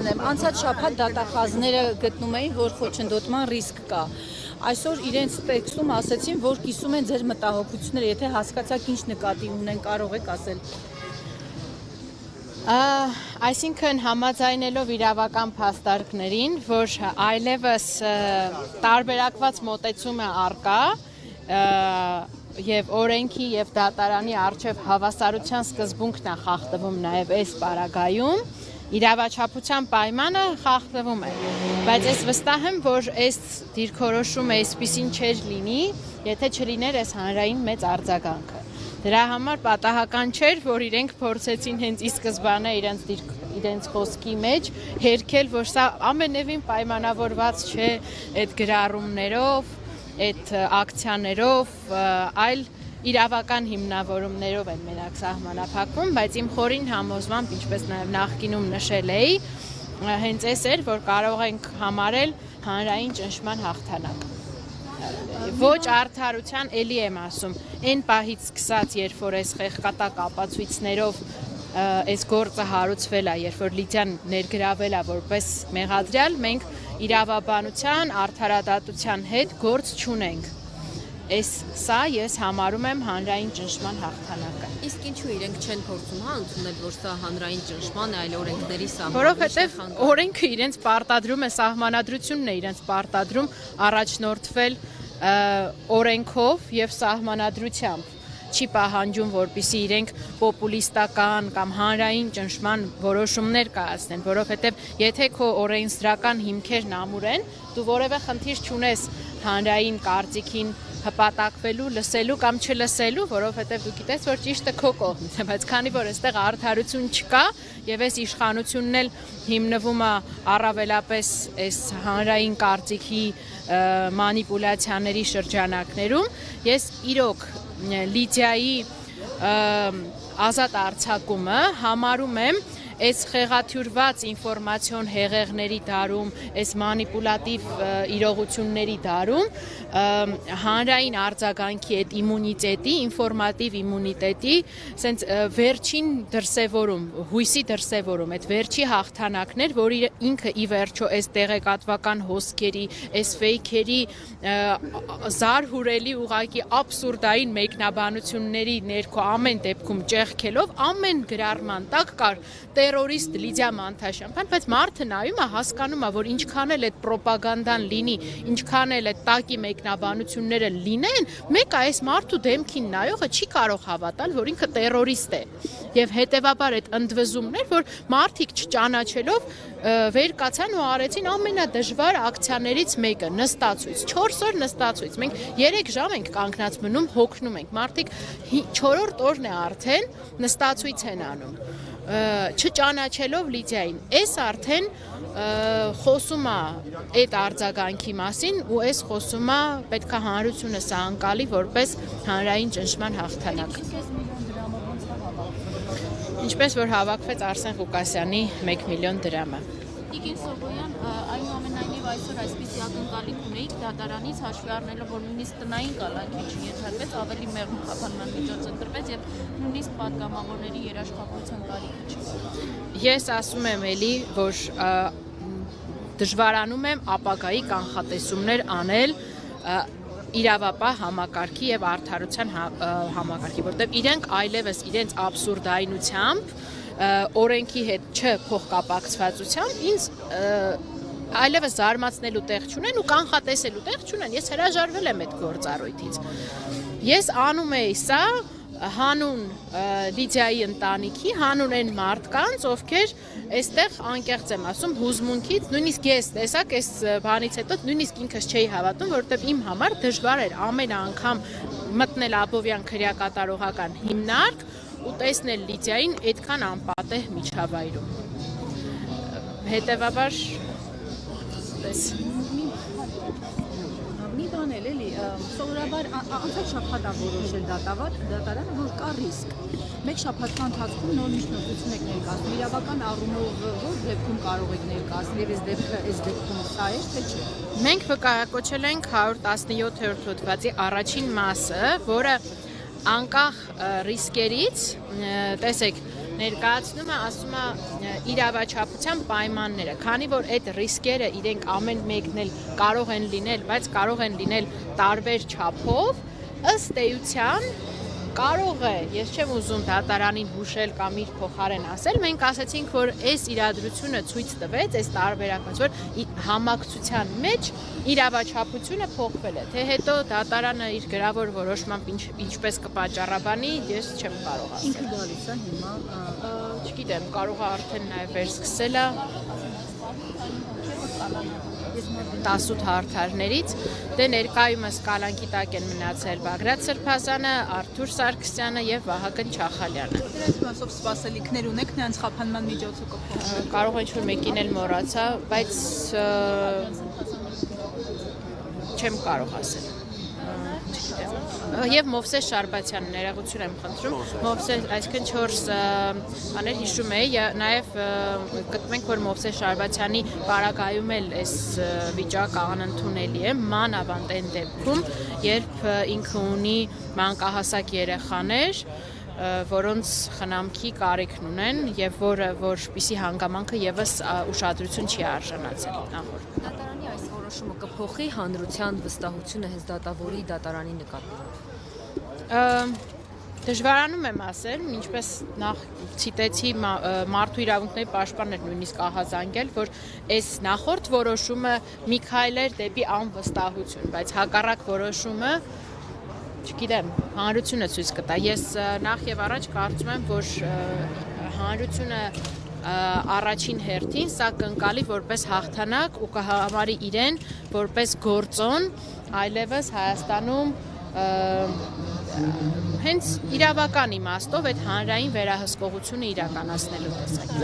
հարցնեմ, անցած շաբաթ դատախազները գտնում էին, որ խոչընդոտման ռիսկ կա։ Այսօր իրենց տեքստում ասեցին, որ կիսում են ձեր մտահոգությունները, եթե հասկացաք ինչ նկատի ունեն, կարող եք ասել։ Այսինքն համաձայնելով իրավական փաստարկներին, որ այլևս տարբերակված մոտեցում է առկա եւ օրենքի եւ դատարանի առջեւ հավասարության սկզբունքն է խախտվում նաեւ այս պարագայում, իրավաչափության պայմանը խախտվում է, բայց ես վստահ եմ, որ այս դիրքորոշումը այսպիսին չէր լինի, եթե չլիներ այս հանրային մեծ արձագանքը։ Դրա համար պատահական չէր, որ իրենք փորձեցին հենց ի սկզբանե իրենց խոսքի մեջ հերքել, որ սա ամենևին պայմանավորված չէ այդ գրառումներով, այդ ակցիաներով, այլ իրավական հիմնավորումներով են մենակ սահմանափակվում, բայց իմ խորին համոզմամբ, ինչպես նաև նախկինում նշել էի, հենց այս էր, որ կարող ենք համարել հանրային ճնշման հաղթանակ։ Ոչ արդարության, էլի եմ ասում, այն պահից սկսած, երբ որ այս խեղկատակ ապացույցներով այս գործը հարուցվել է, երբ որ Լիդիան ներգրավել է որպես մեղադրյալ, մենք իրավաբանության, արդարադատության հետ գործ չունենք։ Սա ես համարում եմ հանրային ճնշման հաղթանակը։ Իսկ ինչու իրենք չեն փորձում ընդունել, որ սա հանրային ճնշման է, այլ օրենքների սահմանումն է։ Որովհետև օրենքը իրենց պարտադրում է, սահմանադրությունն է իրենց պարտադրում առաջնորդվել օրենքով եւ սահմանադրությամբ, չի պահանջում, որպեսզի իրենք պոպուլիստական կամ հանրային ճնշման որոշումներ կայացնեն, որովհետև եթե քո օրենսդրական հիմքերն ամուր են, դու որևէ խնդիր չունես հանրային կարծիքին հպատակվելու, լսելու կամ չլսելու, որովհետև դու գիտես, որ ճիշտը քո կողմից է, բայց քանի որ այստեղ արդարություն չկա եւ այս իշխանությունն էլ հիմնվում է առավելապես այս հանրային կարծիքի մանիպուլյացիաների շրջանակներում, ես իրոք Լիդիայի ազատ արձակումը համարում եմ այս խեղաթյուրված ինֆորմացիոն հեղեղների դարում, այս մանիպուլատիվ իրողությունների դարում հանրային արձագանքի այդ իմունիտետի, ինֆորմատիվ իմունիտետի սենց վերջին դրսևորում, հույսի դրսևորում, այդ վերջի հաղթանակներ, որ ինքը ի վերջո այս տեղեկատվական հոսքերի, այս ֆեյքերի զարհուրելի ուղղակի աբսուրդային մեկնաբանությունների ներքո ամեն դեպքում ճեղքելով, ամեն գրառման տակ կար տերորիստ Լիդիա Մանթաշյան, բայց մարդը նայում է, հասկանում է, որ ինչքան էլ այդ պրոպագանդան լինի, ինչքան էլ այդ տակի մեկնաբանությունները լինեն, մեկը այս մարդու դեմքին նայողը չի կարող հավատալ, որ ինքը տերորիստ է։ Եվ հետևաբար այդ ընդվզումներ, որ մարդիկ չճանաչելով վեր կացան ու արեցին ամենադժվար ակցիաներից մեկը, նստացույց, 4 օր նստացույց, մենք 3 ժամ ենք կանգնած մնում, հոգնում ենք, մարդիկ 4-րդ օրն է արդեն նստացույց են անում, չճանաչելով Լիդիային, այս արդեն խոսում է այդ արձագանքի մասին ու այս խոսում է պետք է հանրությունը սա անկալի որպես հանրային ճնշման հաղթանակ։ Ինչպես որ հավաքվեց Արսեն Ղուկասյանի 1 միլիոն դրամը։ Տիկին Սողոյան, այնուամենայնիվ այսօր այսպիսի ակնկալիք ունեիք դատարանից հաշվի առնելով, որ նույնիսկ տնային կալանքի չենթարկվեց, ավելի մեղմ խափանման միջոց ընտրվեց եւ նույնիսկ պատգամավորների երաշխավորության կարիքը չի։ Ես ասում եմ էլի, որ դժվարանում եմ ապագայի կանխատեսումներ անել իրավապահ համակարգի եւ արդարության համակարգի, որտեղ իրենք այլևս իրենց աբսուրդայնությամբ, օրենքի հետ չփոխկապակցվածությամբ ինձ այլևս զարմացնելու տեղ չունեն ու կանխատեսելու տեղ չունեն։ Ես հրաժարվել եմ այդ գործառույթից։ Ես անում էի սա հանուն Լիդիայի ընտանիքի, հանուն այն մարդկանց, ովքեր այստեղ անկեղծ եմ ասում հուզմունքից, նույնիսկ ես տեսակ այս բանից հետո նույնիսկ ինքս չէի հավատում, որովհետև իմ համար դժվար էր ամեն անգամ մտնել Աբովյան քրեակատարողական հիմնարկ ու տեսնել Լիդիային այդքան անպատեհ միջավայրում։ Հետևաբար Մի բան էլ էլի, սովորաբար անցած շաբաթ որոշել դատարանը, որ կա ռիսկ։ Մեկ շաբաթվա ընթացքում նոր միջնորդություն եք ներկայացնում, իրավական առումով որ դեպքում կարող եք ներկայացնել եւ այս դեպքում սա է, թե չէ։ Մենք վկայակոչել ենք 117-րդ հոդվածի առաջին մասը, որը անկախ ռիսկերից, տեսեք, ներկայացնում է, ասում է իրավաչափության պայմանները, քանի որ այդ ռիսկերը իրենք ամեն մեկն էլ կարող են լինել, բայց կարող են լինել տարբեր չափով, ըստ էության կարող է, ես չեմ ուզում դատարանին հուշել կամ իր փոխարեն ասել, մենք ասացինք, որ այս իրադրությունը ցույց տվեց, այս տարբերակը, որ համակցության մեջ իրավաչափությունը փոխվել է, թե հետո դատարանը իր գրավոր որոշմամբ ինչպես կպատճառաբանի, ես չեմ կարող ասել։ Ինքը գալիս է հիմա, Չգիտեմ, կարող է արդեն նաև վերսկսել է 18 հարթարներից, դե ներկայումս կալանքի տակ են մնացել Բագրատ Սրբազանը, Արթուր Սարգսյանը եւ Վահագն Չախալյանը։ Դրանց մասով սպասելիքներ ունեք նրանց խափանման միջոցով կփոխել։ Կարող է ինչ-որ մեկին էլ մոռացա, բայց չեմ կարող ասել։ Եվ Մովսես Շարբացյանը, ներողություն եմ խնդրում, Մովսես, այսինքն 4 բաներ հիշում էի, նաև գտնում ենք, որ Մովսես Շարբացյանի պարագայում էլ այս վիճակը անընդունելի է, մանավանդ այն դեպքում, երբ ինքը ունի մանկահասակ երեխաներ, որոնց խնամքի կարիքն ունեն եւ որպիսի հանգամանքը եւս ուշադրություն չի արժանացել նախորդ։ Դատարանի այս որոշումը կփոխի հանրության վստահությունը հենց դատավորի դատարանի նկատմամբ։ Դժվարանում եմ ասել, ինչպես նախ ցիտեցի մարդու իրավունքների պաշտպանն էր նույնիսկ ահազանգել, որ այս նախորդ որոշումը մի քայլ էր դեպի անվստահություն, բայց հակառակ որոշումը չգիտեմ, հանրությունը ցույց կտա։ Ես նախ եւ առաջ կարծում եմ, որ հանրությունը առաջին հերթին սա կընկալի որպես հաղթանակ ու կհամարի իրեն որպես գործոն այլևս Հայաստանում հենց իրավական իմաստով այդ հանրային վերահսկողությունը իրականացնելու տեսակ։